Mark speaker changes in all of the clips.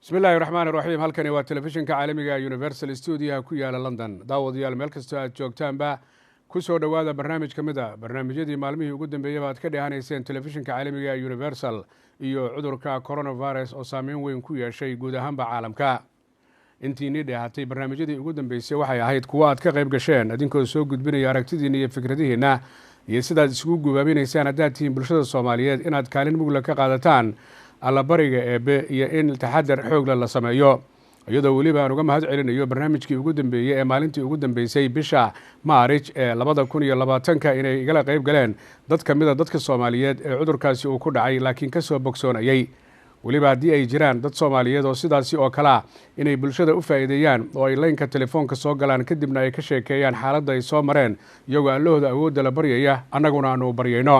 Speaker 1: بسم الله الرحمن الرحيم. halkani waa telefishinka caalamiga Universal Studio ku yaala London. daawadayaal meel kasta aad joogtaanba ku soo dhawaada barnaamij kamid ah barnaamijyadii maalmihii ugu dambeeyay baad ka dhehanayseen telefishinka caalamiga Universal iyo cudurka coronavirus oo saameyn weyn ku yeeshay guud ahaanba caalamka. intii ni dhahatay barnaamijyadii ugu dambeysay waxay ahayd kuwa aad ka qayb gasheen idinkoo soo gudbinaya aragtidiina iyo fikradihiina iyo sidaad isugu gubaabinaysaan haddaad tihiin bulshada Soomaaliyeed inaad kaalin mugla ka qaadataan allabariga eebe iyo in taxadar xoog la sameeyo iyadoo weliba aan uga mahad celinayo barnaamijkii ugu dambeeyay ee maalintii ugu dambeysay bisha Maarch ee 2020 inay igala qayb galeen dad kamid ah dadka Soomaaliyeed ee cudurkaasi uu ku dhacay laakiin ka soo bogsoonayay weliba haddii ay jiraan dad Soomaaliyeed oo sidaasi oo kala inay bulshada u faa'iideeyaan oo ay laynka telefoonka soo galaan kadibna ay ka sheekeeyaan xaaladda ay soo mareen iyagoo Allahooda awoodda la baryaya annaguna aanu baryayno.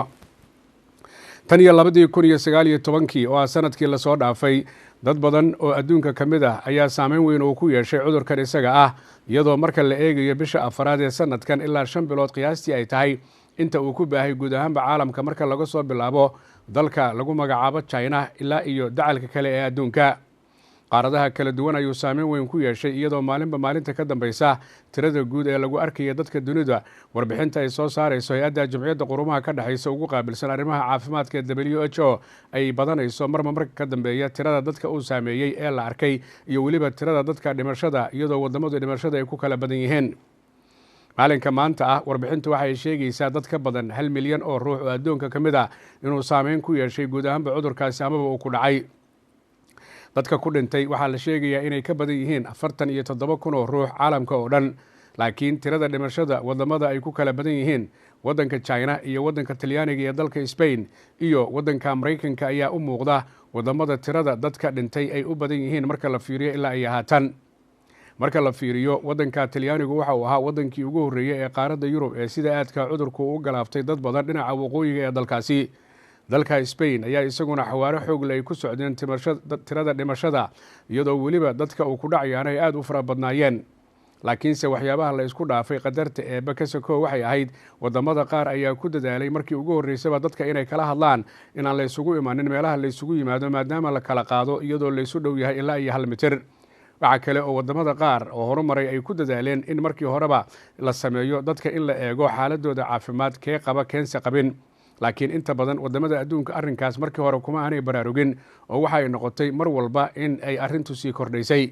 Speaker 1: tan iyo 2019 oo sanadkii la soo dhaafay dad badan oo adduunka kamid ah ayaa saameyn weyn uu ku yeeshay cudurkan isaga ah iyadoo marka la eegayo bisha afraad ee sanadkan ilaa 5 bilood qiyaastii ay tahay inta uu ku baahay guud ahaanba caalamka marka laga soo bilaabo dalka lagu magacaabo China ilaa iyo dacalka kale ee adduunka. qaaradaha kala duwan ayuu saameyn weyn ku yeeshay iyadoo maalinba maalinta ka dambaysa tirada guud ee lagu arkaya dadka dunida warbixinta ay soo saarayso hay'adda Jamciyadda Qurumaha ka dhaxaysa ugu qaabilsan arrimaha caafimaadka WHO ay badanayso marka ka dambeeya tirada dadka uu saameeyay ee la arkay iyo weliba tirada dadka dhimashada iyadoo wadamada dhimashada ay ku kala badan yihiin. maalinka maanta ah warbixintu waxay sheegaysaa dad ka badan 1 milyan oo ruux oo adduunka kamid ah inuu saameyn ku yeeshay guud ahaanba cudurkaasi amaba uu ku dhacay. dadka ku dhintay waxaa la sheegayaa inay ka badan yihiin 47,000 oo ruux caalamka oo dhan laakiin tirada dhimashada wadamada ay ku kala badan yihiin wadanka China iyo wadanka Talyaaniga iyo dalka Spain iyo wadanka Mareykanka ayaa u muuqda wadamada tirada dadka dhintay ay u badan yihiin marka la fiiriyo ilaa ay haatan. marka la fiiriyo wadanka Talyaanigu waxa uu ahaa wadankii ugu horeeyay ee qaaradda Yurub ee sida aadka cudurku u galaaftay dad badan dhinaca waqooyiga ee dalkaasi. dalka Spain ayaa isaguna xawaare xoog leh ku socdeen tirada dhimashada iyadoo weliba dadka uu ku dhacayaan ay aad u fara badnaayeen laakiinse waxyaabaha la isku dhaafay qadarta ee bakasako waxay ahayd wadamada qaar ayaa ku dadaalay markii ugu horeysay dadka inay kala hadlaan inaan la isugu imaanin meelaha la isugu yimaado maadaama la kala qaado iyadoo la isu dhow yahay ilaa iyo 1 mitir. waxa kale oo wadamada qaar oo horumaray ay ku dadaaleen in markii horeba la sameeyo dadka in la eego xaaladooda caafimaad kee qaba keense qabin laakiin inta badan wadamada adduunka arrinkaas markii hore kuma aanay baraarugin oo waxa ay noqotay mar walba in ay arrintu sii kordhaysay.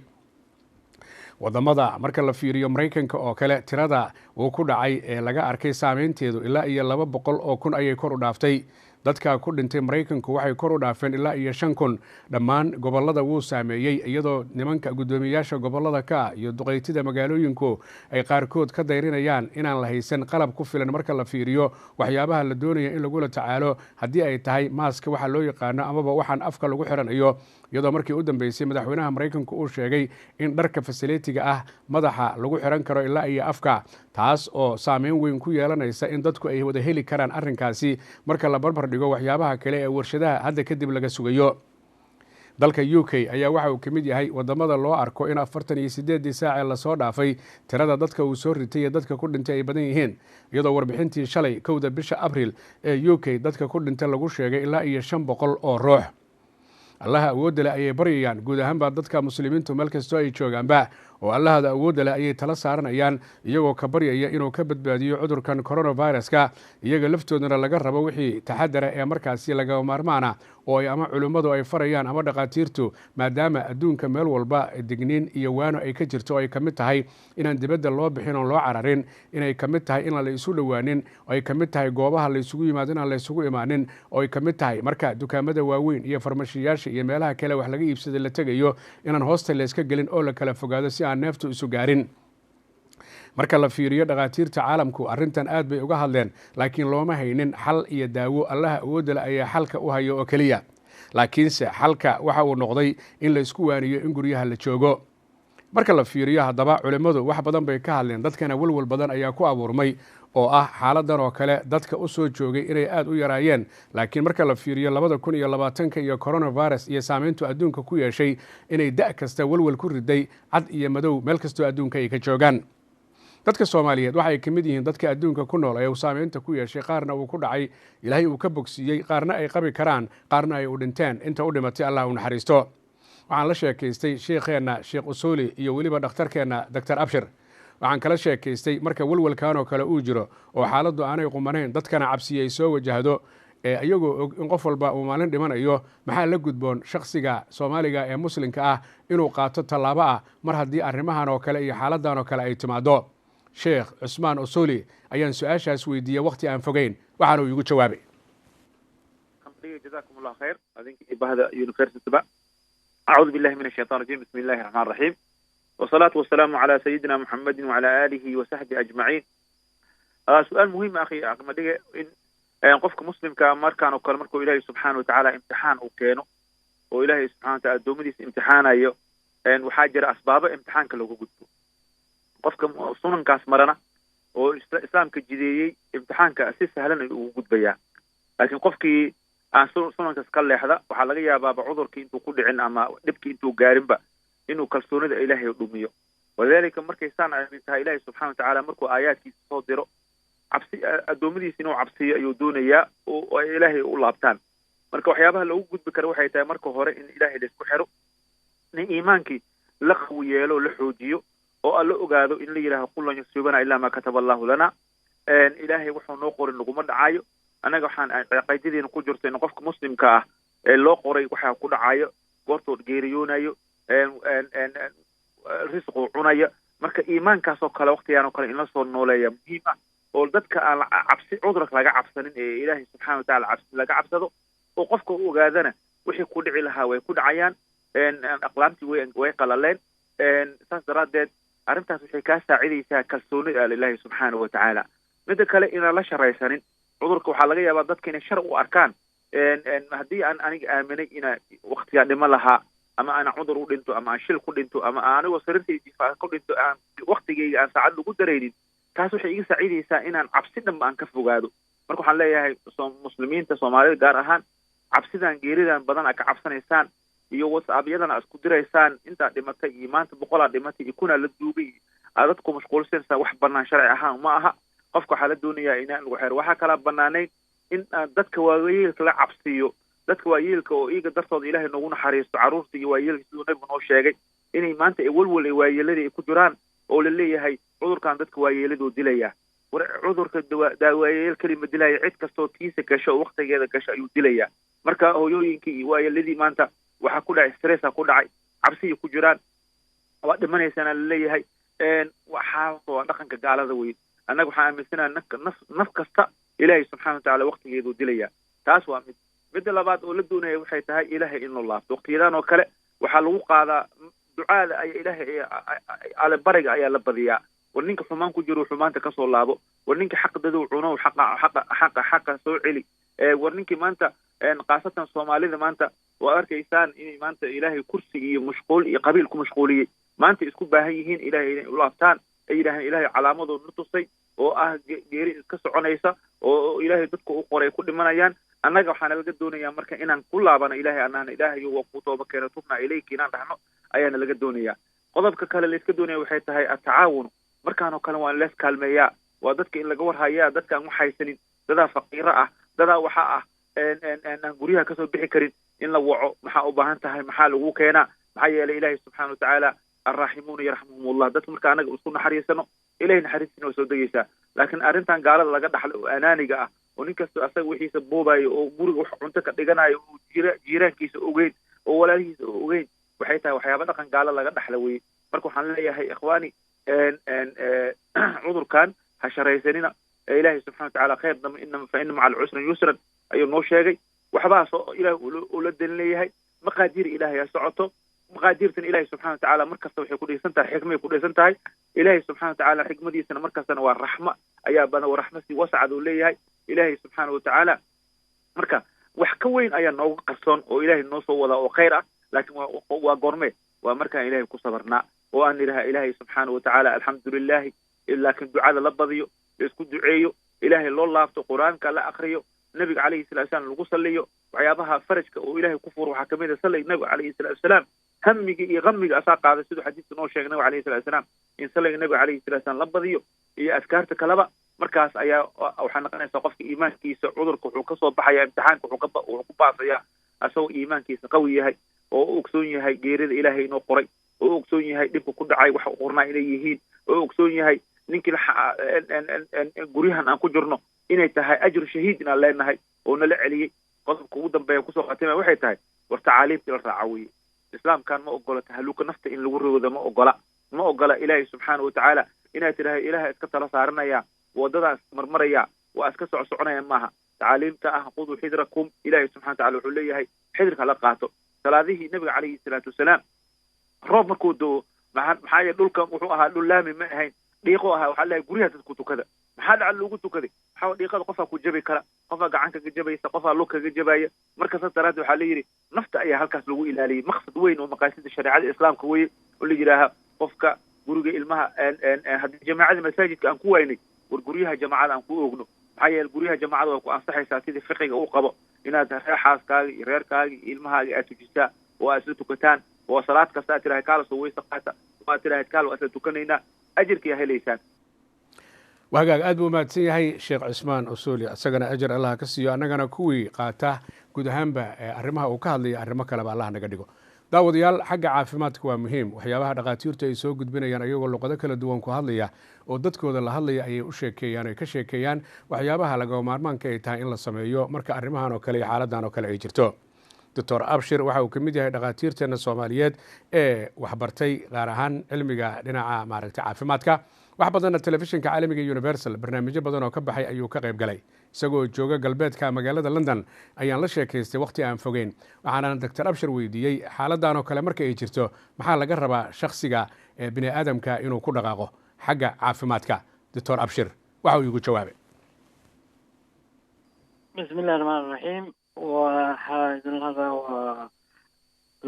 Speaker 1: wadamada marka la fiiriyo Mareykanka oo kale tirada uu ku dhacay ee laga arkay saameynteedu ilaa iyo 200,000 ayay kor u dhaaftay. dadka ku dhintay Mareykanku waxay kor u dhaafeen ilaa iyo 5,000 dhammaan gobolada wuu saameeyay iyadoo nimanka gudoomiyaasha gobolada ka iyo duqeytida magaalooyinku ay qaarkood ka dayrinayaan inaan la haysan qalab ku filan marka la fiiriyo waxyaabaha la doonayo in lagu la tacaalo haddii ay tahay maaska waxa loo yaqaano amaba waxaan afka lagu xiranayo iyadoo markii u dambeysay madaxweynaha Mareykanku uu sheegay in dharka facility-ga ah madaxa lagu xiran karo ilaa iyo afka taas oo saameyn weyn ku yeelanaysa in dadku ay wada heli karaan arrinkaasi marka la barbar dhigo waxyaabaha kale ee warshadaha hadda kadib laga sugayo. dalka UK ayaa waxa uu kamid yahay wadamada loo arko in 48 saac la soo dhaafay tirada dadka uu soo ritay iyo dadka ku dhintay ay badan yihiin iyadoo warbixintii shalay 1 bisha Abriil ee UK dadka ku dhintay lagu sheegay ilaa iyo 500 oo ruux. allaha awoodda leh ayay baryayaan guud ahaanba dadka muslimiintu meel kastoo ay joogaanba oo allahada awoodda leh ayay tala saaranayaan iyagoo ka baryaya inuu ka badbaadiyo cudurkan coronavirus-ka iyaga laftoodana laga rabo wixii taxadara ee markaasi laga maarmaana oo ay ama culimmadu ay farayaan ama dhaqaatiirtu maadaama adduunka meel walba digniin iyo waano ay ka jirto oo ay kamid tahay inaan dibadda loo bixin oo loo cararin inay kamid tahay in la isu dhawaanin oo ay kamid tahay goobaha la isugu yimaado inaan la isugu imaanin oo ay kamid tahay marka dukaamada waaweyn iyo farmashiyaasha iyo meelaha kale wax laga iibsado la tagayo inaan hoosta la iska gelin oo la kala fogaado si aan neeftu isu gaarin. marka la fiiriyo dhaqaatiirta caalamku arrintan aad bay uga hadleen laakiin looma haynin xal iyo daawo allaha awoodda leh ayaa xalka u hayo oo kaliya laakiinse xalka waxa uu noqday in la isku waaniyo in guryaha la joogo. marka la fiiriyo haddaba culimmadu wax badan bay ka hadleen dadkana walwal badan ayaa ku abuurmay oo ah xaaladan oo kale dadka u soo joogay inay aad u yaraayeen laakiin marka la fiiriyo 2020 iyo coronavirus iyo saameyntu adduunka ku yeeshay inay da' kasta walwal ku riday cad iyo madow meel kastoo adduunka ay ka joogaan. dadka Soomaaliyeed waxay kamid yihiin dadka adduunka ku nool ee saameynta ku yeeshay qaarna uu ku dhacay ilaahay uu ka bogsiiyay qaarna ay qabi karaan qaarna ay u dhinteen inta u dhimatay Allah u naxariisto. waxaan la sheekaystay sheekheenna sheekh usuuli iyo weliba dhakhtarkeenna doctor abshir waxaan kala sheekaystay marka walwalkan oo kale uu jiro oo xaaladdu aanay qumanayn dadkana cabsiya ay soo wajahdo iyagoo og in qof walba uu maalin dhimanayo maxaa la gudboon shakhsiga soomaaliga ee muslimka ah inuu qaato tallaabo ah mar haddii arrimahan oo kale iyo xaaladan oo kale ay timaado sheekh cusmaan usuuli ayaan su-aashaas weydiiyey waqti aan fogeyn waxaana uu igu jawaabay
Speaker 2: جزاكم الله خير هذيك بهذا يونيفرسيتي بقى أعوذ بالله من الشيطان الرجيم بسم الله الرحمن الرحيم والصلاة والسلام على سيدنا محمد وعلى آله وصحبه أجمعين سؤال مهم أخي أحمد إن قفك مسلم كمر كانوا كلمركم إلهي سبحانه وتعالى امتحان وكانوا وإلهي سبحانه وتعالى دومديس امتحان أيوه إن وحاجر أسباب امتحان كله جدته قفك صنن كاس مرنا وإسلام كجديي امتحان كأساس سهلا وجود بيا لكن قفك aan sunankaas ka leexda waxaa laga yaabaa cudurkii intuu ku dhicin ama dhibkii intuu gaarinba inuu kalsoonida ilaahay dhumiyo wadaalika markay saan ay tahay ilaahay subxaanahu wa ta'aala markuu aayaadkiisa soo diro cabsi adoomadiisa inuu cabsiyo ayuu doonayaa oo ilaahay u laabtaan marka waxyaabaha lagu gudbi karo waxay tahay marka hore in ilaahay la isku xiro in iimaankii la qawi yeelo la xoojiyo oo alla ogaado in la yiraahdo qul lan yusibana illa ma kataba Allahu lana ilaahay wuxuu noo qorin laguma dhacayo anaga waxaan qaydadiina ku jirtay in qofka muslimka ah ee loo qoray waxa ku dhacayo goortood geeriyoonayo risqo cunaya marka iimaankaas oo kale waqtigan oo kale in la soo nooleeyo muhiim ah oo dadka aan cabsi cudurka laga cabsanin ee ilaahay subxaanahu wa ta'aala cabsi laga cabsado oo qofka uu ogaadana wixii ku dhici lahaa way ku dhacayaan aqlaamtii way qalaleen saas daraadeed arrintaas waxay ka saacidaysaa kalsoonida ilaahay subxaanahu wa ta'aala mid kale in la sharaysanin cudurka waxaa laga yaabaa dadka inay shar u arkaan haddii aan aniga aaminay ina waqtigaa dhimo lahaa ama aan cudur u dhinto ama aan shil ku dhinto ama anigoo sariirtayda ku dhinto aan waqtigayga aan saacad lagu daraynin taas waxay iga saacidaysaa inaan cabsi dhanba aan ka fogaado marka waxaan leeyahay muslimiinta soomaalida gaar ahaan cabsidan geeridan badan aad ka cabsanaysaan iyo whatsappyadana aad isku diraysaan intaad dhimatay iyo maanta 100 dhimatay iyo kuna la duubay aad dadku mashquulsanaysaa wax banaan sharci ahaan ma aha qofka waxaa la doonayaa inaan lagu xiro waxaa kala banaanayn in dadka waayeelka la cabsiyo dadka waayeelka oo iyaga dartooda ilaahay noogu naxariisto caruurta iyo waayeelka siduu nabigu noo sheegay inay maanta walwal ay waayeeladii ay ku jiraan oo la leeyahay cudurkan dadka waayeeladoo dilaya cudurka daawayeel kalima dilaya cid kastoo tiisa gasho oo waqtigeeda gasho ayuu dilaya marka hooyooyinkii iyo waayeeladii maanta waxaa ku dhacay stressa ku dhacay cabsiya ku jiraan waa dhimanaysana la leeyahay waxaa waa dhaqanka gaalada weyn annaga waxaan aaminsanahay naf kasta ilaahay subxaanahu wa ta'aala waqtigeedu dilaya taas waa mid labaad oo la doonaya waxay tahay ilaahay in loo laabto waqtiyadan oo kale waxaa lagu qaadaa ducaada ay ilaahay ala bariga ayaa la badiyaa war ninka xumaan ku jiro xumaanta ka soo laabo war ninka xaq dadu cuno xaqa soo celi war ninkii maanta qaasatan Soomaalida maanta waa arkaysaan in maanta ilaahay kursiga iyo mashquul iyo qabiil ku mashquuliyay maanta isku baahan yihiin ilaahay inay u laabtaan ay yiraahdeen ilaahay calaamadooda nutusay oo ah geeri iska soconaysa oo ilaahay dadku u qoray ku dhimanayaan annaga waxaan laga doonayaa marka inaan ku laabano ilaahay anaan ilaahay waa ku tooba keenay tubna ilayki inaan dhahno ayaana laga doonayaa qodobka kale la iska doonaya waxay tahay at-taawun markaan oo kale waa la iskaalmeeyaa waa dadka in laga warhayaa dadka aan waxaysanin dada faqiira ah dada waxa ah aan guriyaha ka soo bixi karin in la waco maxaa u baahan tahay maxaa lagu keenaa maxaa yeelay ilaahay subxaanahu wa ta'aala الراحمون يرحمهم الله dadka marka anaga isku naxariisano ilaahay naxariisina soo dagaysa laakiin arintan gaalada laga dhaxlo anaaniga ah oo ninkasto asaga wixiisa boobayo oo guriga wax cunto ka dhiganayo oo jiiraankiisa ogeyn oo walaalihiisa ogeyn waxay tahay waxyaabo dhaqan gaala laga dhaxlo weey marka waxaan leeyahay ikhwaani cudurkan ha sharaysanina ilaahay subxaanahu wa ta'aala khayr dam inna ma'a al-usri yusran ayuu noo sheegay waxba soo ilaahay uu la dalinayahay maqaadir ilaahay socoto مقاديرتن إلهي سبحانه وتعالى مركز توحي كل سنتها حكمة كل سنتها إلهي سبحانه وتعالى حكمة دي سنة مركز سنة والرحمة أيابنا ورحمتي وسعد وليه إلهي سبحانه وتعالى مركز وحكوين أيا نوع قصون وإلهي النص ولا خيرة لكن وقرمه ومركز إلهي كصبرنا وأن لها إلهي سبحانه وتعالى الحمد لله لكن دعاء لبضيو يسكت دعيه إلهي الله في القرآن كلا أخريه النبي عليه الصلاة والسلام القصة ليه وعيابها فرجك وإلهي كفر وحكمه صلى النبي عليه الصلاة والسلام همي غمي أساق هذا سيد حديث نور شيخ النبي عليه الصلاة والسلام إن صلى النبي عليه الصلاة والسلام لبضيو هي أذكارتك لبا مركز أيا أو حنقنا سقف إيمان كيس عذرك وحكسو بحياة امتحانك وحكبا وحكبا يا أسو إيمان كيس قوي هاي oo ogsoon yahay geerida ilaahay inoo qoray oo ogsoon yahay dhibka ku dhacay waxa uu qornaa inay yihiin oo ogsoon yahay ninkii guryahan aan ku jirno inay tahay ajru shahiid inaan leenahay oo nala celiyey qodobka ugu dambeeya kusoo qatima waxay tahay war tacaaliimtii la raaca weeye islaamkan ma ogola tahaluka nafta in lagu rogooda ma ogola ilaahay subxaana watacaala inaad tidhaha ilaha iska tala saaranaya wadadaas marmaraya waa iska soconaya maaha tacaaliimta ah quduu xidrakum ilaahay subxana wataala wuxuu leeyahay xidrka la qaato salaadihii nabiga calayhi salaatu wasalaam roob markuu doo maxaa yeele dhulka wuxuu ahaa dhul laami ma ahayn dhiiqo ahaa waxaa leeyahay guryaha dadku tukada maxaa dhaca loogu tukaday waxaa dhiiqada qofaa ku jabi kara qofaa gacan kaga jabaysa qofaa lug kaga jabaya marka saas daraaddeed waxaa la yidhi nafta ayaa halkaas lagu ilaaliyey maqsad weyn oo maqaasida shareecada islaamka weye oo la yidhaaha qofka guriga ilmaha haddii jamaacada masaajidka aan ku waynay war guryaha jamaacada aan ku oogno maxaa yeele guryaha jamaacada way ku ansaxaysaa sidii fiqiga uu qabo inaad reexaaskaaga iyo reerkaaga iyo ilmahaaga aad tujisaa oo aad isla tukataan oo salaad kasta aad tirahay kaala soo weysa qaata oo aad tirahay kaala waa isla tukanaynaa ajirkiyaa helaysaan
Speaker 1: wahagaag aad buu mahadsan yahay sheekh cismaan usuuli isagana ajar allah ka siiyo annagana kuwii qaata guud ahaanba arrimaha uu ka hadlaya arrimo kaleba allah naga dhigo daawadayaal xagga caafimaadka waa muhiim waxyaabaha dhakhaatiirtu ay soo gudbinayaan ayagoo luqado kala duwan ku hadlaya oo dadkooda la hadlaya ayay u sheekeeyaan ay ka sheekeeyaan waxyaabaha lagama maarmaanka ay tahay in la sameeyo marka arrimahan oo kale iyo xaaladan oo kale ay jirto doctor abshir waxa uu ka mid yahay dhakhaatiirteena soomaaliyeed ee waxbartay gaar ahaan cilmiga dhinaca maaragtay caafimaadka wax badanna telefishinka caalamiga universal barnaamijyo badan oo ka baxay ayuu ka qayb galay isagoo jooga galbeedka magaalada london ayaan la sheekaystay waqti aan fogeyn waxaana doctor abshir weydiiyey xaaladan oo kale marka ay jirto maxaa laga rabaa shakhsiga bini aadamka inuu ku dhaqaaqo xagga caafimaadka doctor abshir waxa uu igu jawaabay
Speaker 3: bismillahi rahmaani raxiim waxaa idin lahaa waa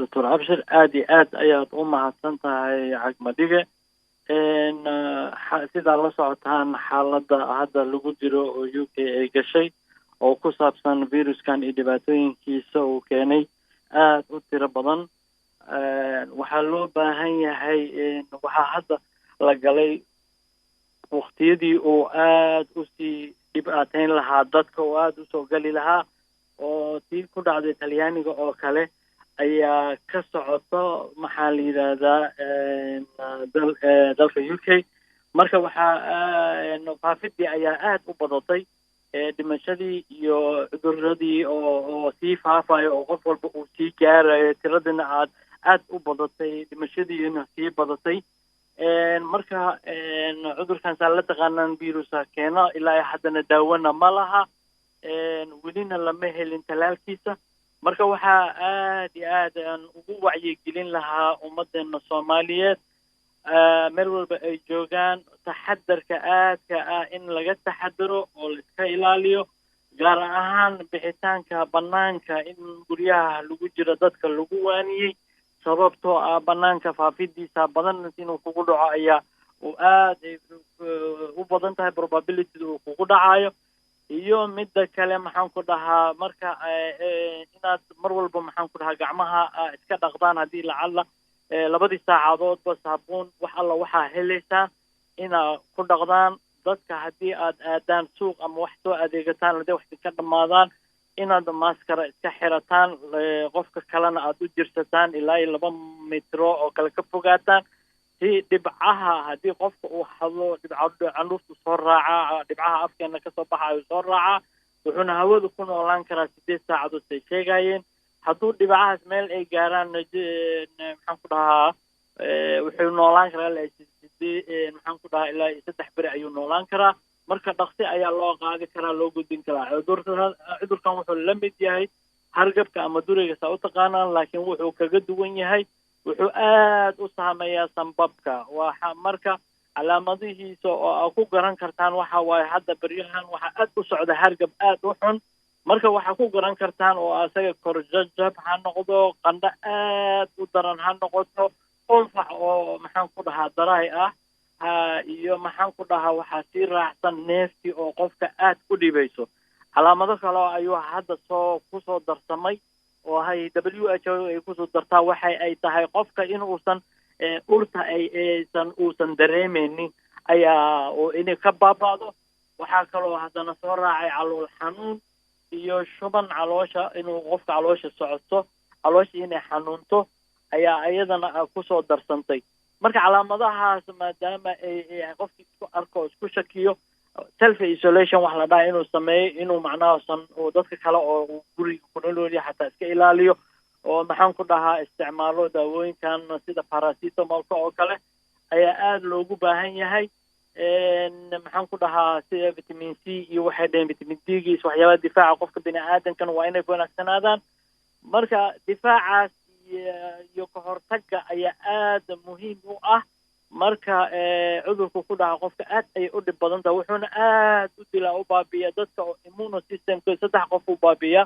Speaker 3: doctor abshir aad iyo aad ayaad u mahadsan tahay cagmadhige sidaa la socotaan xaaladda hadda lagu jiro oo u k ay gashay oo ku saabsan viruskan iyo dhibaatooyinkiisa uu keenay aad u tiro badan waxaa loo baahan yahay waxaa hadda la galay waktiyadii uu aad usii dhibaateyn lahaa dadka oo aada usoo gali lahaa oo tii ku dhacday talyaaniga oo kale ayaa ka socoto maxaa la yidhaahdaa dalka u k marka waxaa faafidii ayaa aad u badatay dhimashadii iyo cuduradii oo sii faafayo oo qof walba uu sii gaarayo tiradina aad u badatay dhimashadiina sii badatay marka cudurkan saa la taqaanaan virusa keeno ilaa haddana daawona ma laha welina lama helin talaalkiisa marka waxaa aad iyo aad aan ugu wacyigelin lahaa ummadeena soomaaliyeed meel walba ay joogaan taxadarka aadka ah in laga taxadaro oo la iska ilaaliyo gaar ahaan bixitaanka banaanka in guryaha lagu jiro dadka lagu waaniyey sababtoo ah banaanka faafidiisa badan inuu kugu dhaco ayaa uu aad u badan tahay probability uu kugu dhacayo iyo midda kale maxaan ku dhahaa marka inaad mar walba maxaan ku dhahaa gacmaha iska dhaqdaan haddii lacalla labadii saacadoodba saabuun wax alla waxaa helaysaan inaad ku dhaqdaan dadka haddii aad aadaan suuq ama wax soo adeegataan hadday wax ka dhammaadaan inaad maaskara iska xirataan qofka kalena aad u jirsataan ilaa iyo 2 mitro oo kale ka fogaataan si dhibcaha haddii qofka uu hadlo candhuuftu soo raaca dhibcaha afkeena kasoo baxayo soo raaca wuxuuna hawada ku noolaan karaa 8 saacadood say sheegayeen hadduu dhibcahaas meel ay gaaraan maxaan ku dhahaa wuxuu noolaan karaa maxaan ku dhahaa ilaa 3 beri ayuu noolaan karaa marka dhaqsi ayaa loo qaadi karaa loo gudbin karaa cudurkan wuxuu la mid yahay hargabka ama durayga saa u taqaanaan laakiin wuxuu kaga duwan yahay wuxuu aad u saameeyaa sanbabka waxa marka calaamadihiisa oo aad ku garan kartaan waxa waaye hadda beryahan waxaa aad u socda hargab aad u xun marka waxaa ku garan kartaan oo asaga korjajab ha noqdo qandho aad u daran ha noqoto qunfac oo maxaan ku dhahaa daraay ah iyo maxaan ku dhahaa waxaa sii raacsan neefti oo qofka aad u dhibayso calaamado kale ayuu hadda kusoo darsamay oo hay WHO ay kusoo dartaa waxa ay tahay qofka in uusan urta uusan dareemeynin ayaa oo inay ka baaba'do waxaa kaloo haddana soo raacay calool xanuun iyo shuban caloosha inuu qofka caloosha socoto caloosha inay xanuunto ayaa iyadana kusoo darsantay. marka calaamadahaas maadaama ay qofkii isku arko isku shakiyo self isolation wax la dhahay inuu sameeyo inuu macnaha oo dadka kale oo guriga ku nool yahay xataa iska ilaaliyo oo maxaan ku dhahaa isticmaalo daawooyinkan sida paracetamolka oo kale ayaa aad loogu baahan yahay. maxaan ku dhahaa sida vitamin C iyo waxay dhaheen vitamin D giis waxyaabaha difaaca qofka bini'aadankan waa inay ku wanaagsanaadaan. marka difaacaas iyo ka hortagga ayaa aad muhiim u ah. marka cudurku ku dhaca qofka aad ayay u dhib badan tahay wuxuuna aad u dilaa u baabi'iya dadka oo immunosystemkooda 3 qof u baabi'iya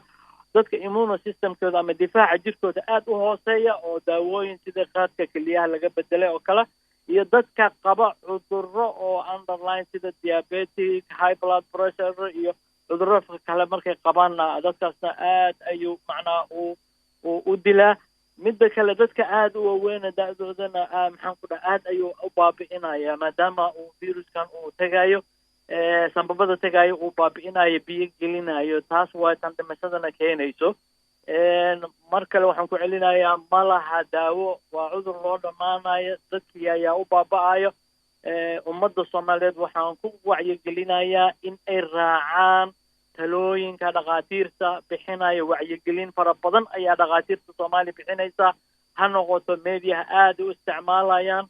Speaker 3: dadka immunosystemkooda ama difaaca jirkooda aad u hooseeya oo daawooyin sida qaadka keliyaha laga bedelay oo kale iyo dadka qaba cudurro oo underline sida diabetic high blood pressure iyo cudurro kale markay qabaan dadkaasna aad ayuu macnaa u dilaa. midda kale dadka aad u waaweyn da'doodana maxaan ku dhahaa aad ayuu u baabi'inaya maadaama uu viruskan uu tagayo sanbabada tagayo uu baabi'inayo biyo gelinayo taas waa tan dhimashadana keenayso. mar kale waxaan ku celinayaa ma laha daawo waa cudur loo dhammaanayo dadkii ayaa u baaba'ayo. ummadda Soomaaliyeed waxaan ku wacyigelinayaa in ay raacaan talooyinka dhaqaatiirta bixinaya wacyigelin fara badan ayaa dhaqaatiirta Soomaaliya bixinaysa ha noqoto meediyaha aad u isticmaalayaan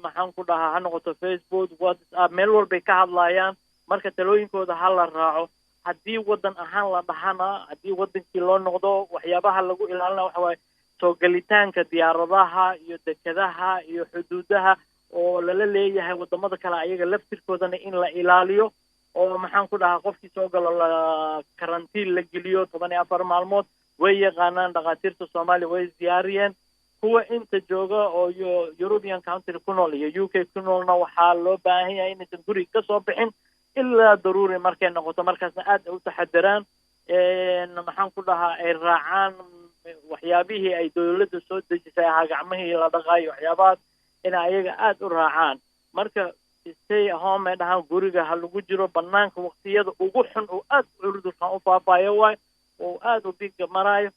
Speaker 3: maxaan ku dhahaa ha noqoto Facebook WhatsApp meel walba ka hadlayaan. marka talooyinkooda ha la raaco haddii wadan ahaan la dhahana haddii wadankii loo noqdo waxyaabaha lagu ilaalina waxa waaye soo galitaanka diyaaradaha iyo dekedaha iyo xuduudaha oo lala leeyahay wadamada kale ayaga laftirkoodana in la ilaaliyo oo maxaan ku dhahaa qofkii soo galo la karantiin la geliyo 14 maalmood way yaqaanaan dhaqaatiirta Soomaaliya way diyaariyeen. kuwa inta jooga oo European country ku nool iyo UK ku noolna waxaa loo baahan yahay inaysan guriga ka soo bixin ilaa daruuri markay noqoto markaasna aad u taxadaraan maxaan ku dhahaa ay raacaan waxyaabihii ay dawladda soo dejisay gacmihii la dhaqaayo waxyaabahaas in ayaga aad u raacaan. marka stay home ay dhahaan guriga ha lagu jiro banaanka waqtiyada ugu xun oo aad cudurkan u faafayo waay oo aad u big marayo.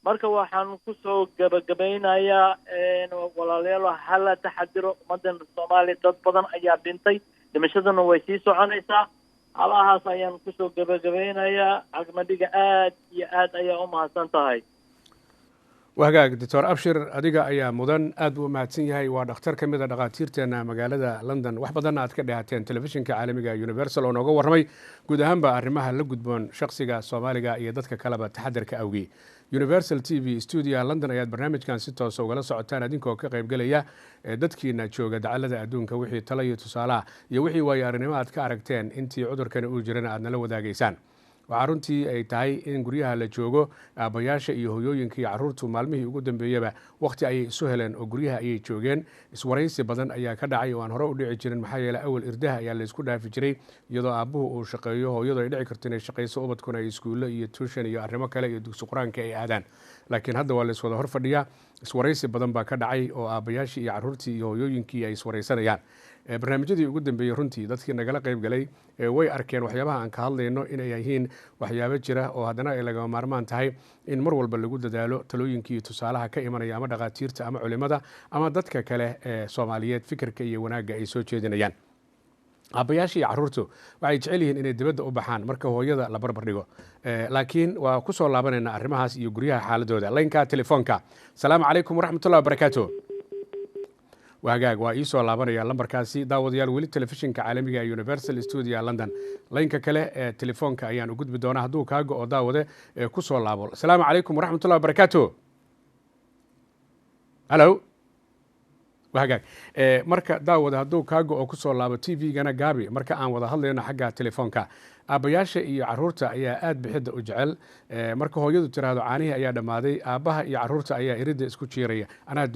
Speaker 3: marka waxaan ku soo gabagabeynayaa walaalayaal hala taxadiro ummadan Soomaaliya dad badan ayaa dhintay dhimashaduna way sii soconaysaa. alahaas ayaan ku soo gabagabeynayaa cagmadhiga aad iyo aad ayaa u mahadsan tahay.
Speaker 1: wahagaag Dr. Abshir adiga ayaa mudan aad u mahadsan yahay waa dhakhtar ka mid ah dhaqaatiirteena magaalada London wax badan aad ka dhahateen telefishinka caalamiga Universal oo nooga warramay guud ahaanba arrimaha la gudboon shakhsiga Soomaaliga iyo dadka kaleba taxadarka awgi. Universal TV Studio London ayaad barnaamijkan si toos ah ugala socotaan adinkoo ka qayb galaya dadkiina jooga dacallada adduunka wixii talo iyo tusaalaha iyo wixii waayo aragnimo aad ka aragteen intii cudurkan uu jirana aad nala wadaagaysaan. waxaa runtii ay tahay in guryaha la joogo aabayaasha iyo hooyooyinka iyo carruurtu maalmihii ugu dambeeyaba waqti ayay isu heleen oo guryaha ayay joogeen iswaraysi badan ayaa ka dhacay oo aan hore u dhici jirin maxaa yeelay awal irdaha ayaa la isku dhaafi jiray iyadoo aabbuhu uu shaqeeyo hooyadu ay dhici karto inay shaqayso ubadkuna ay iskuulo iyo tuushan iyo arrimo kale iyo dugsi qur-aanka ay aadaan laakiin hadda waa la iswada hor fadhiyaa iswaraysi badan baa ka dhacay oo aabayaashii iyo carruurtii iyo hooyooyinkii ay iswaraysanayaan. barnaamijyadii ugu dambeeyey runtii dadkii nagala qayb galay way arkeen waxyaabaha aan ka hadlayno inay yihiin waxyaabo jira oo haddana ay lagama maarmaan tahay in mar walba lagu dadaalo talooyinkii iyo tusaalaha ka imanaya ama dhaqaatiirta ama culimada ama dadka kale ee Soomaaliyeed fikirka iyo wanaagga ay soo jeedinayaan. aabayaashii carruurtu waxay jecel yihiin inay dibadda u baxaan marka hooyada la barbar dhigo laakiin waa ku soo laabanayna arrimahaas iyo guryaha xaaladooda. laynka telefoonka salaamu calaykum waraxmatullahi wabarakaatu. wahagaag waa ii soo laabanaya lambarkaasi daawadayaal weli telefishinka caalamiga ee Universal Studio London. laynka kale ee telefoonka ayaan u gudbi doonaa hadduu kaa go'o daawade ku soo laabo. salaamu calaykum waraxmatullahi wabarakaatu. hallo wahagaag marka daawada hadduu kaa go'o ku soo laabo TV-gana gaabi marka aan wada hadlayno xagga telefoonka. aabayaasha iyo carruurta ayaa aad bixidda u jecel marka hooyadu tiraahdo caanihii ayaa dhammaaday aabbaha iyo carruurta ayaa iridda isku jiiraya anaa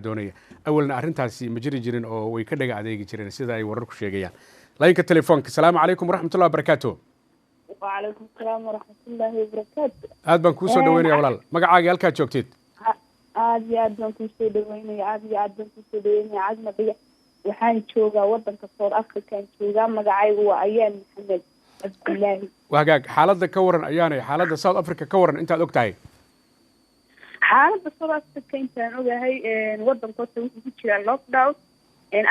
Speaker 1: doonaya awalna arrintaasi ma jiri jirin oo way ka dhaga adeegi jireen sida ay wararku sheegayaan. laynka telefoonka salaamu calaykum waraxmatullahi wabarakaatu.
Speaker 4: وعليكم السلام ورحمة الله وبركاته.
Speaker 1: aad baan kuu soo dhaweynaya walaal magacaaga halkaad joogtid.
Speaker 4: aad iyo aad baan kuu soo dhaweynaya cagmadhiga waxaan joogaa wadanka South Africa joogaa magacaygu waa Ayaan Maxamed Abdullaahi.
Speaker 1: wahagaag xaaladda ka waran ayaanay xaaladda South Africa ka waran intaad og tahay.
Speaker 4: xaaladda South Africa intaan ogahay waddankoodta wuxuu ku jiraa lockdown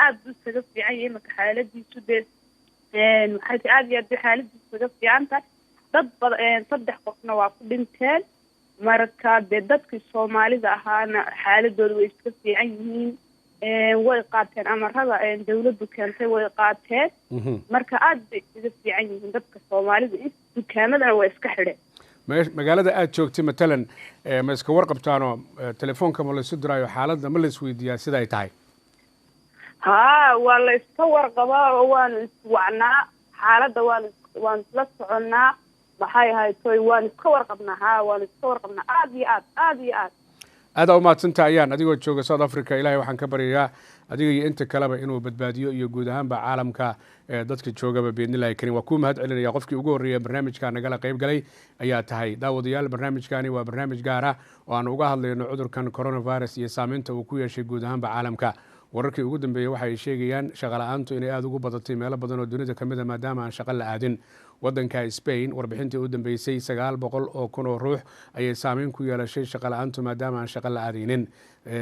Speaker 4: aad buu isaga fiican yahay marka xaaladiisu dee waxay tahay aad iyo aad xaaladiisu isaga fiican tahay dad badan 3 qofna waa ku dhinteen marka dee dadkii Soomaalida ahaana xaaladoodu way iska fiican yihiin way qaateen amarada dawladdu keentay way qaateen marka aad bay iska fiican yihiin dadka Soomaalida dukaamadana way iska xidheen
Speaker 1: magaalada aad joogtay matalan ma iska warqabtaanoo telefoonka ma la isu diraayo xaaladda ma la isweydiiyaa sida ay tahay
Speaker 4: waa la iska warqabaa oo waanu iswacnaa xaaladda waan isla soconnaa maxay ahaytoy waan iska warqabnaa waan iska warqabnaa aad iyo aad
Speaker 1: aada u mahadsantahay ayaan adigoo jooga South Africa ilaahay waxaan ka baryayaa adiga iyo inta kaleba inuu badbaadiyo iyo guud ahaanba caalamka dadka joogaba biidnillahi karim waa ku mahad celinaya qofkii ugu horreeyay barnaamijka nagala qayb galay ayaa tahay daawadayaal barnaamijkani waa barnaamij gaar ah oo aan uga hadlayno cudurkan coronavirus iyo saameynta uu ku yeeshay guud ahaanba caalamka wararkii ugu dambeeyay waxa ay sheegayaan shaqo la'aantu inay aada ugu badatay meelo badan oo dunida ka mid a maadaama aan shaqo la aadin waddanka Spain warbixintii u dambeysay 900 oo kun oo ruux ayay saameyn ku yeelashay shaqo la'aantu maadaama aan shaqo la aadinin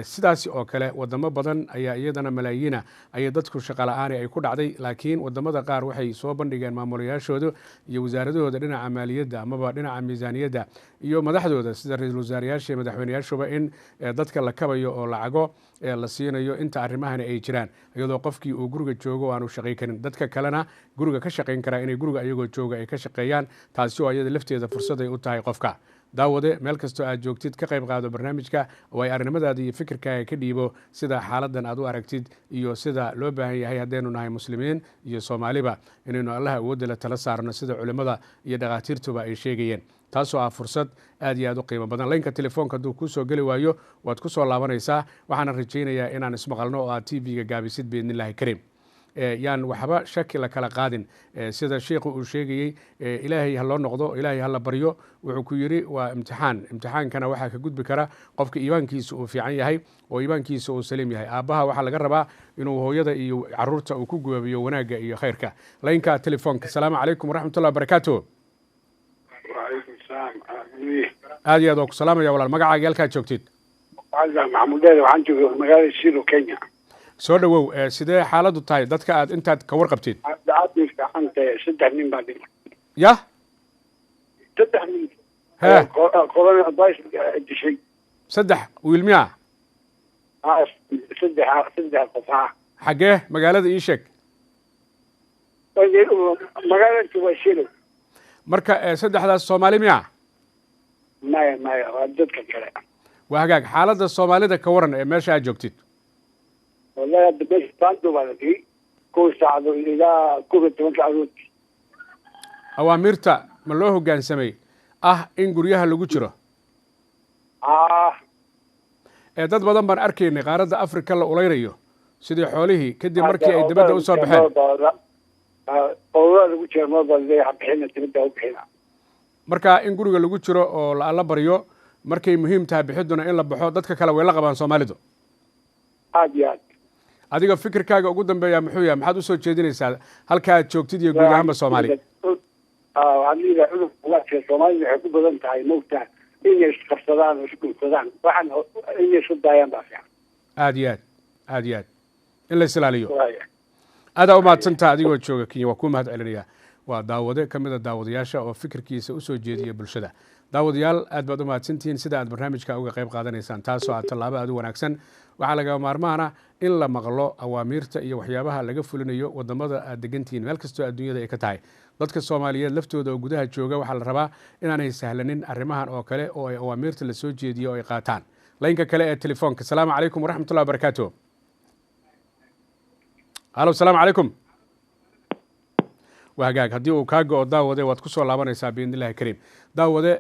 Speaker 1: sidaas oo kale wadamo badan ayaa iyadana malaayiina ay dadku shaqo la'aan ay ku dhacday laakiin wadamada qaar waxay soo bandhigeen maamulayaashooda iyo wasaaradahooda dhinaca maaliyadda amaba dhinaca miisaaniyadda iyo madaxdooda sida ra'iisul wasaarayaasha iyo madaxweynayaashuba in dadka la kabayo oo lacago la siinayo inta arrimahani ay jiraan iyadoo qofkii uu guriga joogo aanu shaqayn karin dadka kalena guriga ka shaqayn karaa inay guriga ayagoo jooga ay ka shaqeeyaan taasi oo iyada lafteeda fursad ay u tahay qofka daawade meel kastoo aad joogtid ka qayb qaado barnaamijka oo ay arrimadaada iyo fikirkaaga ka dhiibo sida xaaladan aad u aragtid iyo sida loo baahan yahay haddaynu nahay muslimiin iyo Soomaaliba inaynu allaha awoodda la tala saarno sida culimada iyo dhaqaatiirtuba ay sheegayeen taasoo ah fursad aad iyo aad u qiimo badan laynka telefoonka hadduu kuu soo geli waayo waad ku soo laabanaysaa waxaana rajaynayaa inaan ismaqalno oo aad TV-ga gaabisid biidnillahi karim yaan waxba shaki la kala qaadin sida sheekhu uu sheegayey ilaahay ha loo noqdo ilaahay ha la baryo wuxuu ku yidhi waa imtixaankana waxaa ka gudbi kara qofka iimaankiisa uu fiican yahay oo iimaankiisa uu saliim yahay aabbaha waxaa laga rabaa inuu hooyada iyo caruurta uu ku gubaabiyo wanaagga iyo khayrka laynka telefoonka asalaamu calaykum waraxmatullahi wabarakaatu aad iyo aad waa ku salaamaya walaal magacaaga halkaad joogtid
Speaker 5: maxamuudeed waxaan jooga magaalada Silo Kenya
Speaker 1: soo dhawow sidee xaaladdu tahay dadka aad intaad ka warqabtid
Speaker 5: daadii fiicanta 3 nin baa dhintay
Speaker 1: ya
Speaker 5: 3 nin corona virus dishay
Speaker 1: 3 wiil miya
Speaker 5: 3 qof
Speaker 1: xagee magaalada ii sheeg
Speaker 5: magaalada waa Silo
Speaker 1: marka 3daas Soomaali miya
Speaker 5: maya waa dadka kale
Speaker 1: waa hagaag xaaladda Soomaalida ka waran ee meesha aad joogtid
Speaker 5: والله بديش باندو بالكي كل ساعة إلى كل 8 ساعات
Speaker 1: awaamirta ma loo hoggaansamay in guryaha lagu jiro dad badan baan arkaynay qaaradda Afrika la ulaynayo sidii xoolihii kadib markii ay dibadda u soo baxeen
Speaker 5: lagu jiro ma badan xabxina dibadda u bixina
Speaker 1: marka in guriga lagu jiro oo la baryo markay muhiim tahay bixiduna in la baxo dadka kale way la qabaan Soomaalidu
Speaker 5: aad iyo aad
Speaker 1: adiga fikirkaaga ugu dambeeya muxuu yahay maxaad u soo jeedinaysaa halka aad joogtid iyo guud ahaanba Soomaaliya
Speaker 5: aniga cudurka Soomaaliya waxay ku badan tahay moogta inay isqabsadaan oo isku qodaan waxaan inay soo daayaan baa fiican
Speaker 1: aad iyo aad in la islaaliyo aada u mahadsantahay adigoo jooga Kenya waa ku mahad celinaya waa daawade ka mid ah daawadayaasha oo fikirkiisa u soo jeediya bulshada daawadayaal aad baad u mahadsantihiin sida aad barnaamijka uga qayb qaadanaysaan taasoo aad tallaabo aad u wanaagsan waxaa laga maarmaana in la maqlo awaamiirta iyo waxyaabaha laga fulinayo wadamada aad degantihiin meel kastoo adduunyada ay ka tahay dadka Soomaaliyeed laftooda oo gudaha jooga waxaa la rabaa inaanay sahlanin arrimahan oo kale oo ay awaamiirta la soo jeediyo oo ay qaataan laynka kale ee telefoonka asalaamu calaykum waraxmatullahi wabarakaatu halo asalaamu calaykum waa hagaag haddii uu kaa go-o daawade waad ku soo laabanaysaa biidnillahi kariim daawade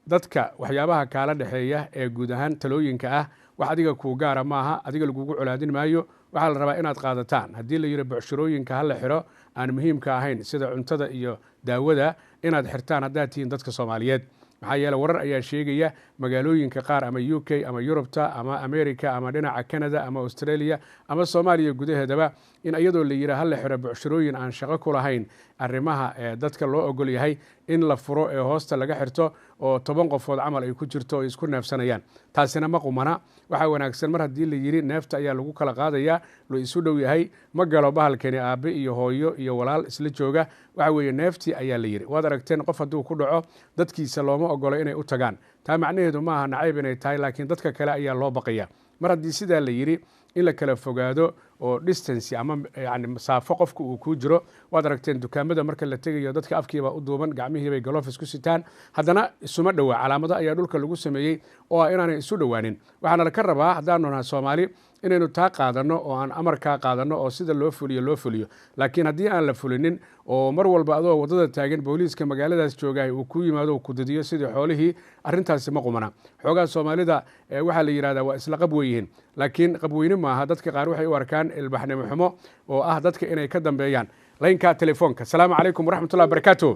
Speaker 1: dadka waxyaabaha kaala dhexeeya ee guud ahaan talooyinka ah wax adiga kuu gaara maaha adiga lagugu colaadin maayo waxaa la rabaa inaad qaadataan haddii la yidhi bucshirooyinka ha la xidho aan muhiimka ahayn sida cuntada iyo daawada inaad xirtaan haddaad tihiin dadka Soomaaliyeed maxaa yeelay warar ayaa sheegaya magaalooyinka qaar ama UK ama Yurubta ama America ama dhinaca Canada ama Australia ama Soomaaliya gudaheedaba in iyadoo la yiraahdo hal xiro bucshirooyin aan shaqo ku lahayn arrimaha dadka loo ogol yahay in la furo ee hoosta laga xirto oo 10 qofood camal ay ku jirto oo isku neefsanayaan taasina ma qumana waxa wanaagsan mar haddii la yiri neefta ayaa lagu kala qaadaya loo isu dhow yahay ma galo bahalkani aabe iyo hooyo iyo walaal isla jooga waxa weeye neefti ayaa la yiri waad aragteen qof hadduu ku dhaco dadkiisa looma ogolo inay u tagaan taa macnaheedu maaha nacayb inay tahay laakiin dadka kale ayaa loo baqaya mar haddii sidaa la yiri in la kala fogaado oo distance ama yani masaafo qofku uu ku jiro waad aragteen dukaamada marka la tegayo dadka afkiiba u duuban gacmihiibay galofis ku sitaan haddana isuma dhowaa calaamado ayaa dhulka lagu sameeyey oo inaanay isu dhowaanin waxaana la ka rabaa haddaanu nahay Soomaali inaynu taa qaadano oo aan amarkaa qaadano oo sida loo fuliyo laakiin haddii aan la fulinin oo mar walba adoo wadada taagan booliiska magaaladaas joogay uu ku yimaado ku didiyo sidii xoolihii arrintaasi ma qumana xoogaa Soomaalida waxa la yiraahdaa waa isla qab weeyeen laakiin qab weyne maaha dadka qaar waxay u arkaan ilbaxnimo xumo oo ah dadka inay ka dambeeyaan laynka telefoonka salaamu calaykum waraxmatullahi wabarakaatuh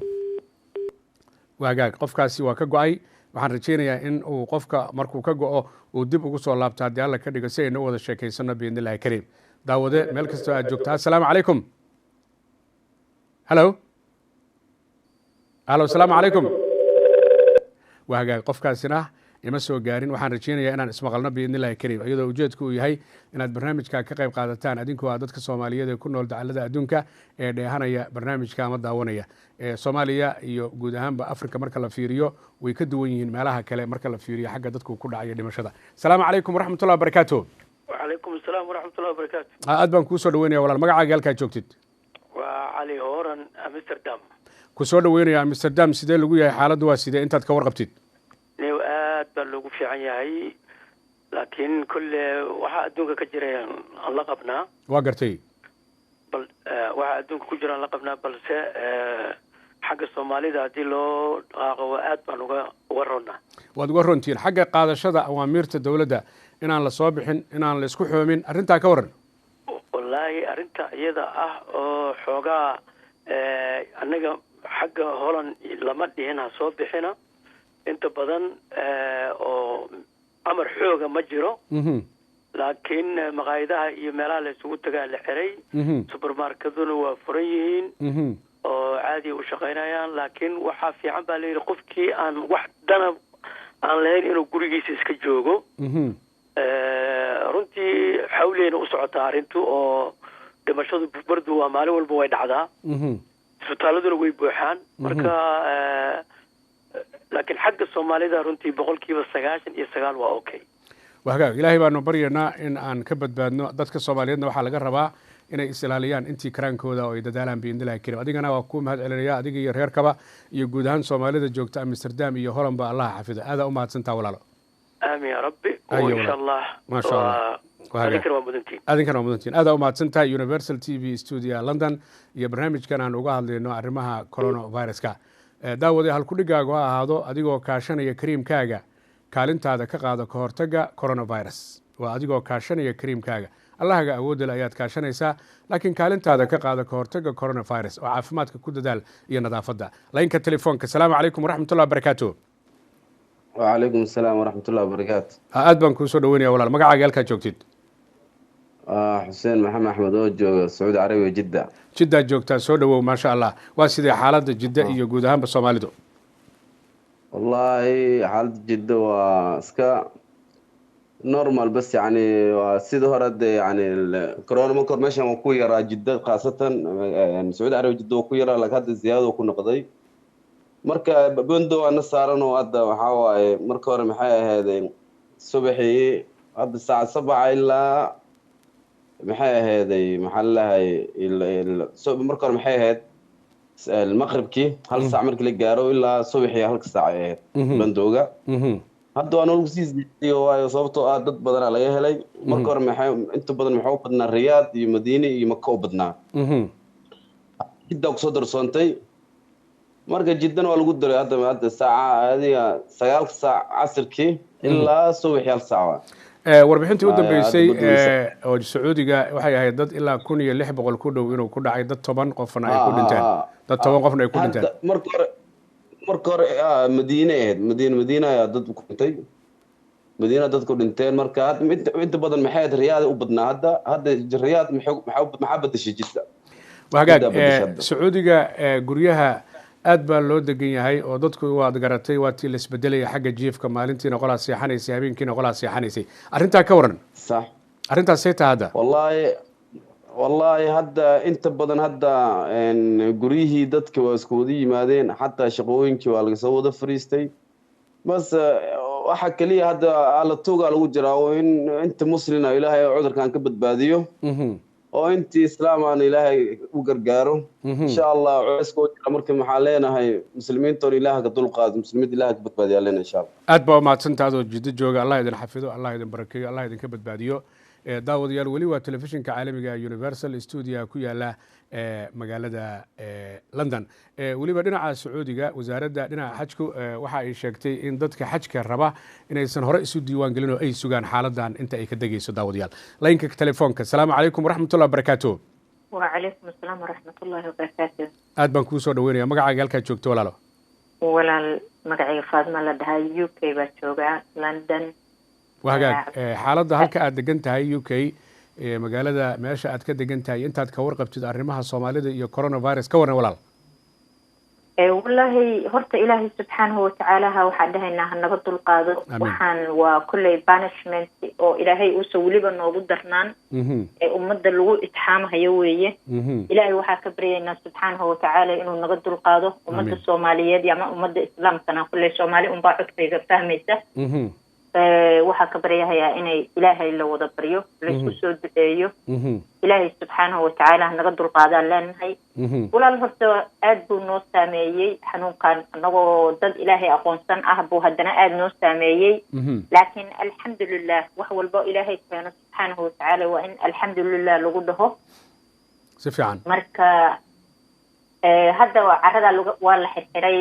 Speaker 1: waagaag qofkaasi waa ka go'ay waxaan rajeynayaa in uu qofka markuu ka go'o uu dib ugu soo laabto haddii alla ka dhigo si aynu wada sheekaysano biidnillahi kariim daawade meel kastoo aad joogtaa assalaamu calaykum halo assalaamu calaykum waagaag qofkaasina ima soo gaarin waxaan rajeynayaa inaan ismaqalno biidnillahi kariim iyadoo ujeedku uu yahay inaad barnaamijka ka qayb qaadataan adinkoo ah dadka Soomaaliyeed ee ku nool dacallada adduunka ee dheehanaya barnaamijka ama daawanaya Soomaaliya iyo guud ahaanba Afrika marka la fiiriyo way ka duwan yihiin meelaha kale marka la fiiriyo xagga dadku ku dhacaya dhimashada salaamu calaykum waraxmatullahi wabarakaatuh
Speaker 6: وعليكم السلام ورحمة الله وبركاته
Speaker 1: aad baan kuu soo dhaweynaya walaal magacaaga halkaa joogtid
Speaker 6: وعلي هورن أمستردام
Speaker 1: ku soo dhaweynaya Amsterdam sidee lagu yahay xaaladdu waa sidee intaad ka warqabtid
Speaker 6: نيو آد بلوغو في عياهي لكن كل واحد أدونك كجرين لقبنا
Speaker 1: waa gartay
Speaker 6: بل واحد أدونك كجرين لقبنا بل سا حق الصومالي دا دي لو آد بلوغو ورونا
Speaker 1: waad uga runtiin xagga qaadashada awaamiirta dawladda inaan la soo bixin inaan la isku xoomin arrintaa ka waran
Speaker 6: والله أرنتا يدا حوغا أنك حق هولن لما دينا صوب بحنا انت بدن أمر حوغا مجرو لكن مقايدها يملا لسوق تقال الحري سوبر ماركتون وفريين عادي وشقينايان لكن وحا في عم بالي قفكي ان وحدنا aan lahayn inuu gurigiisa iska joogo runtii xawleena u socotaa arrintu oo dhimashadu bardu waa maalin walba way dhacdaa isbitaaladuna way buuxaan marka laakiin xagga Soomaalida runtii 99% waa okay
Speaker 1: wahagaag ilaahay baanu baryaynaa in aan ka badbaadno dadka Soomaaliyeedna waxaa laga rabaa inay islaaliyaan intii karaankooda oo ay dadaalaan biidnillahi kariim adigana waa ku mahad celinaya adiga iyo reerkaba iyo guud ahaan Soomaalida joogta Amsterdam iyo Holland ba Allah xafido aad u mahadsantaa walaalo
Speaker 6: aamin ya rabbi insha Allah
Speaker 1: ma sha Allah adinkana waa mudantiin aad u mahadsantaa Universal TV Studio London iyo barnaamijkan aan uga hadlayno arrimaha coronavirus-ka daawade hal ku dhigaago ha ahaado adigoo kaashanaya kariimkaaga kaalintaada ka qaado ka hortagga coronavirus waa adigoo kaashanaya kariimkaaga allahaga awoodda ayaad kaashanaysaa laakiin kaalintaada ka qaado ka hortagga coronavirus oo caafimaadka ku dadaal iyo nadaafadda laynka telefoonka salaamu calaykum waraxmatullahi wabarakaatuh
Speaker 7: وعليكم السلام ورحمة الله وبركاته
Speaker 1: aad baan kuu soo dhaweynaya walaal magacaaga halkaa joogtid
Speaker 7: حسين محمد أحمد أوجو السعودية العربية جدة
Speaker 1: jiddaad joogtaa soo dhawow maasha allah waa sidee xaaladda jidda iyo guud ahaanba Soomaalidu
Speaker 7: والله حالة جدة واسكا نورمال بس يعني سيده هرد يعني الكورونا ممكن ماشي وكويرة جدة خاصة يعني السعودية العربية جدة وكويرة لك هذا الزيادة وكنا قضي مركا بندو أنا صارنا وأدا وحاوي مركا ورا محايا هذا صبحي هذا الساعة 7 إلا محايا هذا محلها مركا ورا محايا هذا المغرب كي هل ساعة مركا اللي جارو إلا صبحي هل ساعة بندوجا هذا أنا لوسيس ديو صوبته ضد بدن عليه هلاي مركا ورا محايا أنت بدن محاو بدنا الرياض مدينة مكة بدنا جدا وصدر صنتي marka jiddan waa lagu diray hadda saaca adiga 9 saac casirkii ilaa subax hal saac
Speaker 1: warbixintii u dambeysay oo Sacuudiga waxay ahayd dad ilaa 1600 ku dhow inuu ku dhacay dad 10 qofna ay ku dhinteen dad 10 qofna ay ku dhinteen
Speaker 7: marka hore Madiina ayaa dad ku dhintay Madiina dad ku dhinteen marka inta badan maxay riyaad u badnaa hadda riyaad maxaa badashay jidda
Speaker 1: wahagaag Sacuudiga guryaha aad baa loo degan yahay oo dadku waad garatay waa tii la isbedelaya xagga jiifka maalintiina qolaa seexanaysay habeenkiina qolaa seexanaysay arrintaa ka waran
Speaker 7: sax
Speaker 1: arrintaas see taa hadda
Speaker 7: wallaahi hadda inta badan hadda guryihii dadka waa isku wada yimaadeen xataa shaqooyinkii waa laga soo wada fariistay bas waxa kaliya hadda alla tuugaa lagu jiraa oo in inta muslina ilaahay cudurkan ka badbaadiyo oo intii islaam ilaahay u gargaaro insha Allah cusub marka maxaa leenahay muslimiinta oo ilaahay ka dulqaado muslimiinta ilaahay ka badbaadiyo leena insha Allah
Speaker 1: aad baa mahadsantahay oo jiddo jooga Allah idin xafido Allah idin barakeeyo Allah idin ka badbaadiyo daawadayaal weli waa telefishinka caalamiga Universal Studio ku yaala magaalada London weliba dhinaca Sacuudiga wasaaradda dhinaca xajku waxa ay sheegtay in dadka xajka raba inaysan hore isu diiwaan gelin oo ay sugaan xaaladan inta ay ka dagayso daawadayaal laynka telefoonka assalaamu calaykum waraxmatullahi wabarakaatuh
Speaker 8: وعليكم السلام ورحمة الله وبركاته
Speaker 1: aad baan kuu soo dhaweynaya magacaaga halkaa joogto walaalo
Speaker 8: ولا مقعي فاطمة لدها UK بتشوقع لندن
Speaker 1: وهاجاك xaaladda halka aad degan tahay UK magaalada meesha aad ka degan tahay intaad ka warqabtid arrimaha Soomaalida iyo coronavirus ka waran walaal
Speaker 8: والله هرت إلهي سبحانه وتعالى وحد هنا هنبض القاضي وحن وكل بانشمنت أو إلهي وسولي بنوض درنان ومد اللو إتحام هيوية إلهي وحا كبرينا سبحانه وتعالى إنه نقد القاضي ومد الصوماليات يعني ومد إسلام سنة كل الصومالي ومباعد في فهميسة waxaa ka baryahayaa inay ilaahay la wada baryo laysku soo duceeyo ilaahay subxaanahu watacaala naga dulqaadaan leenahay walaal horta aad buu noo saameeyey xanuunkan anagoo dad ilaahay aqoonsan ah buu haddana aad noo saameeyey laakiin alxamdulilah wax walbo ilaahay keeno subxaanahu watacaala waa in alxamdulilah lagu dhaho
Speaker 1: si fiican
Speaker 8: marka hadda carrada waa la xirxiray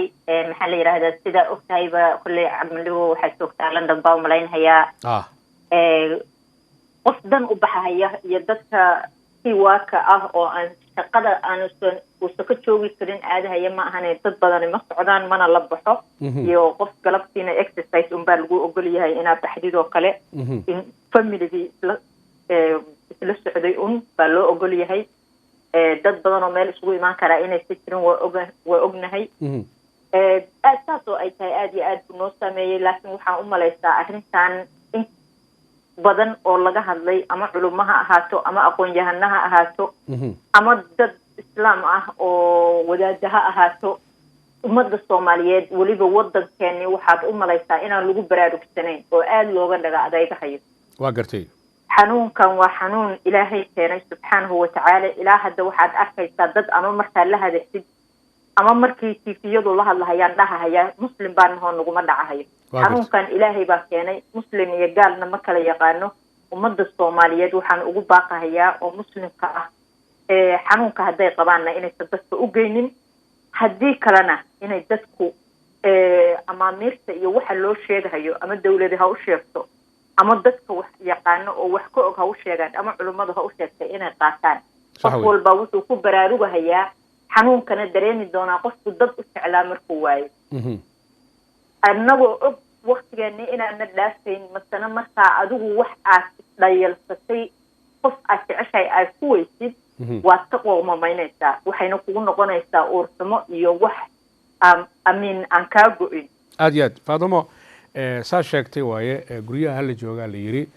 Speaker 8: maxaa la yiraahdaa sida ogtahayba kulley camligu waxay joogtaa London baa malaynayaa qof dan u baxaya iyo dadka si waaka ah oo aan shaqada aan soo ka joogi karin aadahaya ma ahan dad badan ma socdaan mana la baxo iyo qof galabtiina exercise baa lagu ogol yahay inaad taxdiidoo kale in family isla socday baa loo ogol yahay dad badan oo meel isugu imaan kara inay si jirin waa ognahay saas oo ay tahay aad iyo aad buu noo saameeyey laakiin waxaan u malaysaa arrintan in badan oo laga hadlay ama culummo ha ahaato ama aqoon-yahano ha ahaato ama dad islaam ah oo wadaada ha ahaato ummadda Soomaaliyeed weliba waddankeeni waxaad u malaysaa inaan lagu baraarugsanayn oo aad looga dhaga adaygahayo
Speaker 1: waa gartay
Speaker 8: xanuunkan waa xanuun ilaahay keenay subxaanahu watacaala ilaa hadda waxaad arkaysaa dad ama markaa la hadashid ama markii tiifiyadu la hadlahayaan dhahahaya muslim baan nahoo naguma dhacahayo xanuunkan ilaahay baa keenay muslim iyo gaalna ma kala yaqaano ummadda Soomaaliyeed waxaan ugu baaqahayaa oo muslimka ah xanuunka hadday qabaanna inaysan dadka u geynin haddii kalena inay dadku amaamiirta iyo waxa loo sheegahayo ama dawlada ha u sheegto ama dadka wax yaqaano oo wax ka og ha u sheegaan ama culimadu ha u sheegtay inay qaataan qof walba wuxuu ku baraarugahayaa xanuunkana dareemi doonaa qofku dad u jeclaa markuu waayo annagoo og waqtigeena inaana dhaafayn masana markaa adigu wax aad dhayalsatay qof aad jeceshahay aad ku weysid waad ka qoomamaynaysaa waxayna kugu noqonaysaa uursamo iyo wax amiin aan kaa go-in
Speaker 1: aad iyo aad Faadimo saa sheegtay waaye guryaha la joogaa la yiri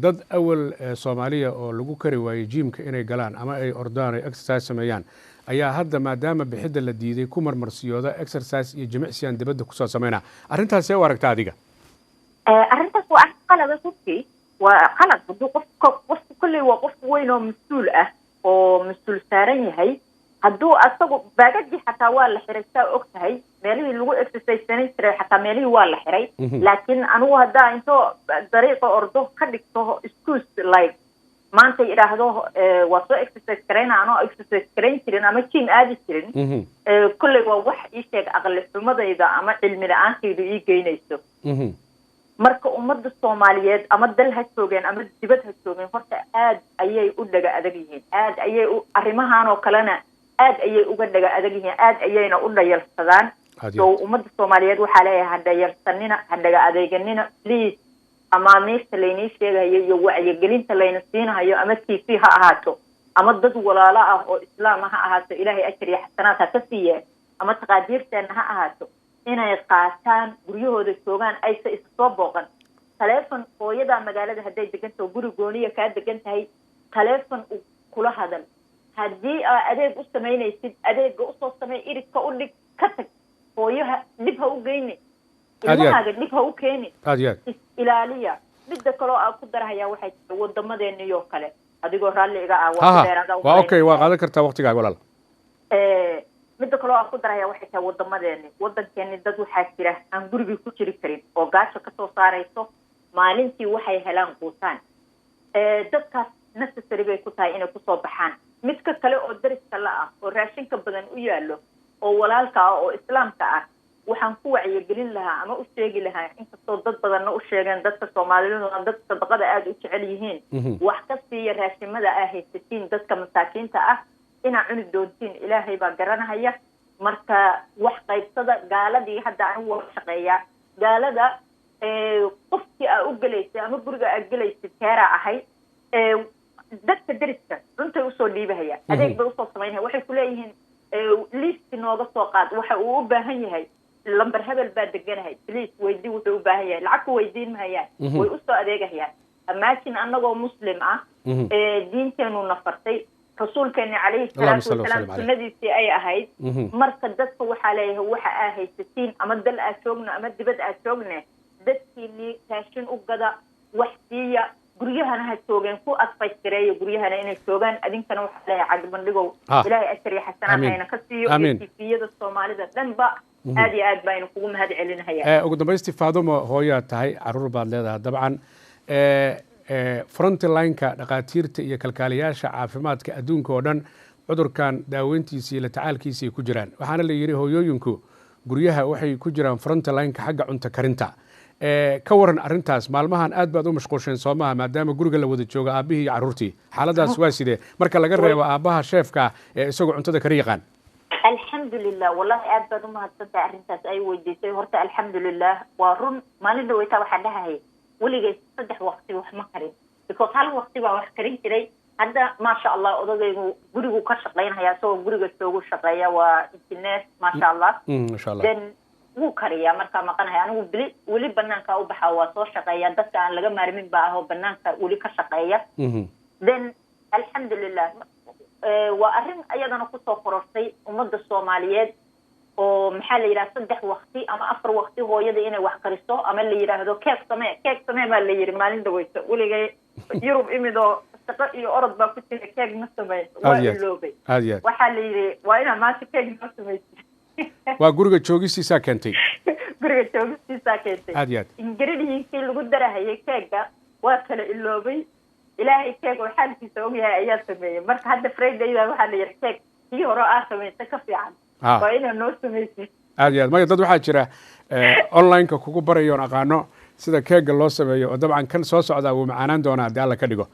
Speaker 1: dad awal Soomaaliya oo lagu kari waayay jimka inay galaan ama ay ordaan ay exercise sameeyaan ayaa hadda maadaama bixida la diiday ku marmarsiyooda exercise iyo jimicsiyan dibadda ku soo sameeyna arrintaas ee aragta adiga
Speaker 8: arrintaas waa qalad runtii waa qalad qof kulli waa qof weyn oo mas'uul ah oo mas'uul saaran yahay hadduu asagu baagadi xataa waa la xiray saa og tahay meelihii lagu exercise sanayn jiray xataa meelihii waa la xiray laakiin anigu haddaa intoo dariiqa ordo ka dhigto excuse like maanta idhaahdo waa soo exercise karayna anoo exercise karayn jirin ama gym aadi jirin kulley waa wax ii sheeg aqli xumadayda ama cilmi la-aantaydu ii geynayso marka ummadda Soomaaliyeed ama dal ha joogeen ama dibad ha joogeen horta aad ayay u dhaga adag yihiin aad ayay arrimahan oo kalena aad ayay uga dhaga adag yihiin aad ayayna u dhayalsadaan soo ummadda Soomaaliyeed waxaa leeyahay dhayalsanina dhaga adeeganina please ama meesha laynii sheegayo iyo wacyigelinta layna siinayo ama TV ha ahaato ama dad walaalo ah oo islaam ha ahaato ilaahay ajir iyo xasanaad ha ka siiye ama taqaadiirteena ha ahaato inay qaataan guryahooda joogaan aysa isa soo booqan taleefon hooyada magaalada hadday degan tahay guri gooniya kaa degan tahay taleefon kula hadal haddii adeeg u samaynaysid adeega usoo samey iridka u dhig ka tag hooyaha dhib ha u geyni ilmahaaga dhib ha u keeni ilaaliya midda kaloo aan ku darahayaa waxay tahay wadamadeeniyo kale adigoo raalli iga ah
Speaker 1: waa okay waa qaadan kartaa waqtigaaga walaal
Speaker 8: midda kaloo aan ku darahayaa waxay tahay wadankeeni dad waxaa jira aan gurigii ku jiri karin oo gaajo kasoo saarayso maalintii waxay helaan quutaan dadkaas necessary bay ku tahay inay kusoo baxaan midka kale oo dariska la ah oo raashinka badan u yaallo oo walaalka ah oo islaamka ah waxaan ku wacyigelin lahaa ama u sheegi lahaa inkastoo dad badanna u sheegeen dadka Soomaaliyeed dad sadaqada aad u jecel yihiin wax ka siiya raashimada ah haysatiin dadka masaakiinta ah ina cuni doontiin ilaahay baa garanaya marka wax qaybsada gaaladii hadda aan wada shaqeeyaa gaalada qofkii u galeysay ama guriga galeysay teera ahay dadka dariska runtay usoo dhiibahaya adeeg bay usoo samaynaya waxay ku leeyihiin liisti nooga soo qaad waxa uu u baahan yahay lambar hebel baa deganahay please weydii wuxuu u baahan yahay lacag ku weydiin mahayaan way usoo adeegahayaan imagine annagoo muslim ah diinteenu nafartay rasuulkeena calayhi salaatu wasalaam sunnadiisii ay ahayd marka dadka waxaa leeyahay waxa aa haysatiin ama dal aad joogno ama dibad aad joogne dadkiinii raashin u gada wax siiya guryahana ha joogeen ku adfaystireeyo guryahana inay joogaan adinkana waxaa leeyahay cagdibandhigow ilaahay ashar iyo xasanaad hayna ka siiyo tifiyada soomaalida dhanba aad iyo aad baynu kugu mahad celinahaya
Speaker 1: ugu dambaystii Faadumo hooyaa tahay caruur baad leedahay dabcan frontline-ka dhaqaatiirta iyo kalkaaliyaasha caafimaadka adduunka oo dhan cudurkan daaweyntiisa iyo la tacaalkiisa ay ku jiraan waxaana la yidhi hooyooyinku guryaha waxay ku jiraan frontline-ka xagga cunto karinta ka waran arrintaas maalmahan aad baad u mashquulsheen Soomaha maadaama guriga la wada jooga aabihii iyo caruurtii xaaladaas waa sidee marka laga reebo aabaha sheefka isagoo cuntada kari yaqaan
Speaker 8: alxamdulillah wallahi aad baad u mahadsantahay arrintaas ay weydiisay horta alxamdulillah waa run maalin dhaweyta waxaa dhahay weligay 3 waqti wax ma karin because hal waqti baa wax karin jiray hadda maasha allah odagaygu gurigu ka shaqeynaya soo guriga joogu shaqeeya waa injineer maasha allah
Speaker 1: maasha allah
Speaker 8: then wuu kariyaa markaa maqanahay anigu weli banaanka u baxaa waa soo shaqeeya dadka aan laga maarmin baa ahoo banaanka weli ka shaqeeya then alxamdulillah waa arrin ayadana kusoo korortay ummadda Soomaaliyeed oo maxaa la yidhaha 3 waqti ama 4 waqti hooyada inay wax kariso ama la yidhaahdo keeg samee baa la yidhi maalin dhaweyso weligay Yurub imidoo shaqo iyo orod baa ku jira keeg ma sameyn waa iloobay waxaa la yidhi waa inaa maanta keeg ma samaysid
Speaker 1: waa guriga joogistiisaa keentay aad iyo aad
Speaker 8: ingiridihiisii lagu darahayay keega waa kala iloobay ilaahay keeg oo xaalkiisa ogyahay ayaa sameeyey marka hadda Friday-da waxaa la yidhi keeg kii hore aa samaysay ka fiican waa inaa noo samaysid
Speaker 1: aad iyo aad maya dad waxaa jira online-ka kugu barayoon aqaano sida keega loo sameeyo oo dabcan kan soo socdaa wuu macaanaan doonaa haddii alla ka dhigo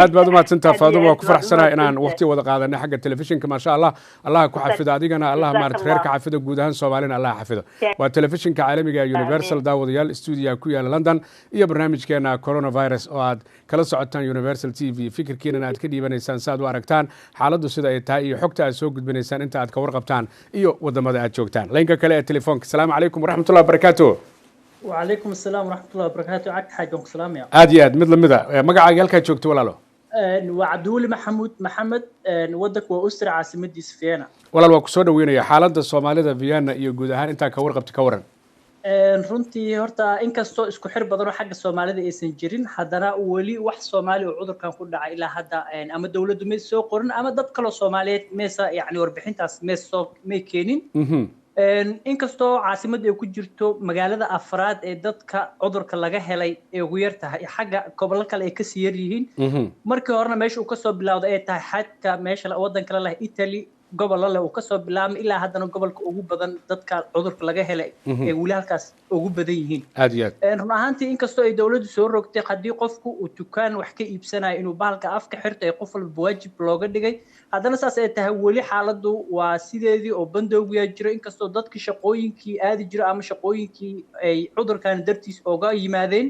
Speaker 1: aad baad u mahadsantaha Faadumo waa ku faraxsanahay inaan waqti wada qaadanay xagga telefishinka maasha allah allaha ku xafido adigana allaha maarata reerka xafido guud ahaan Soomaalina allaha xafido waa telefishinka caalamiga Universal daawadayaal studio ku yaala London iyo barnaamijkeena coronavirus oo aad kala socotaan Universal TV fikirkiina aad ka dhiibanaysaan saad u aragtaan xaaladdu sida ay tahay iyo xogta aad soo gudbinaysaan inta aad ka warqabtaan iyo wadamada aad joogtaan laynka kale ee telefoonka assalaamu calaykum waraxmatullahi wabarakaatuh
Speaker 9: وعليكم السلام ورحمة الله وبركاته عك حاجة سلام يا
Speaker 1: عادي عاد مثل مذا مقعد قالك جوكت ولا لا
Speaker 9: وعبدول محمد ودك وأسرة عاصمة دي فيينا
Speaker 1: ولا الوقت سودا وين يا حالة الصومالية فيينا يجود هان أنت كور قبت كورن
Speaker 9: runtii horta inkastoo isku xir badan oo xagga Soomaalida aysan jirin haddana wali wax Soomaali oo cudurkan ku dhacay ilaa hadda ama dawladdu ma soo qorin ama dad kale Soomaaliyeed meesa yani warbixintaas ma keenin inkastoo caasimadda ay ku jirto magaalada afraad ee dadka cudurka laga helay ee ugu yar tahay xagga gobolka kale ay ka sii yar yihiin markii horena meesha uu ka soo bilowday ay tahay xadka meesha waddanka la leh Italy gobol la uu ka soo bilaabmay ilaa haddana gobolka ugu badan dadka cudurka laga helay ee wali halkaas ugu badan yihiin
Speaker 1: aad iyo aad
Speaker 9: run ahaantii inkastoo ay dawladdu soo rogtay haddii qofku uu dukaan wax ka iibsanayo inuu bahalka afka xirto ee qof walba waajib looga dhigay haddana saas ay tahay weli xaaladdu waa sideedii oo bandowgiyaa jiro inkastoo dadkii shaqooyinkii aadi jira ama shaqooyinkii ay cudurkan dartiis oga yimaadeen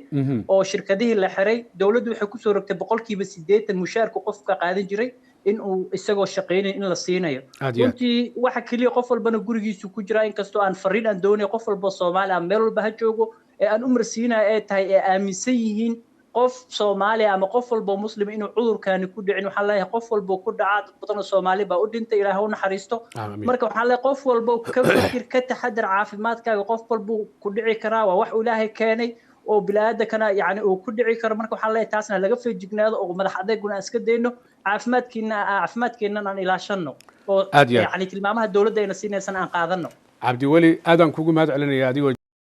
Speaker 9: oo shirkadihii la xiray dawladdu waxay ku soo rogtay 80% mushaarka qofka qaadan jiray in uu isagoo shaqeynay in la siinayo runtii waxa kaliya qof walbana gurigiisu ku jira inkastoo aan fariin aan doonay qof walba Soomaali ah meel walba ha joogo ee aan u marsiinaa ay tahay ee aaminsan yihiin qof Soomaali ama qof walba muslim inuu cudurkaani ku dhicin waxa la yahay qof walba ku dhaca badan Soomaali baa u dhintay Ilaahay u naxariisto marka waxa la qof walba ka fikir ka taxadar caafimaadkaaga qof walba ku dhici karaa waa wax Ilaahay keenay oo bilaadakana yani oo ku dhici karo marka waxa la yahay taasna laga feejignaado oo madax adeeguna iska deeyno caafimaadkeena aan ilaashano oo yani tilmaamaha dawladda ay siinaysan aan qaadano
Speaker 1: Cabdi Wali aadan kugu mahad celinaya adigoo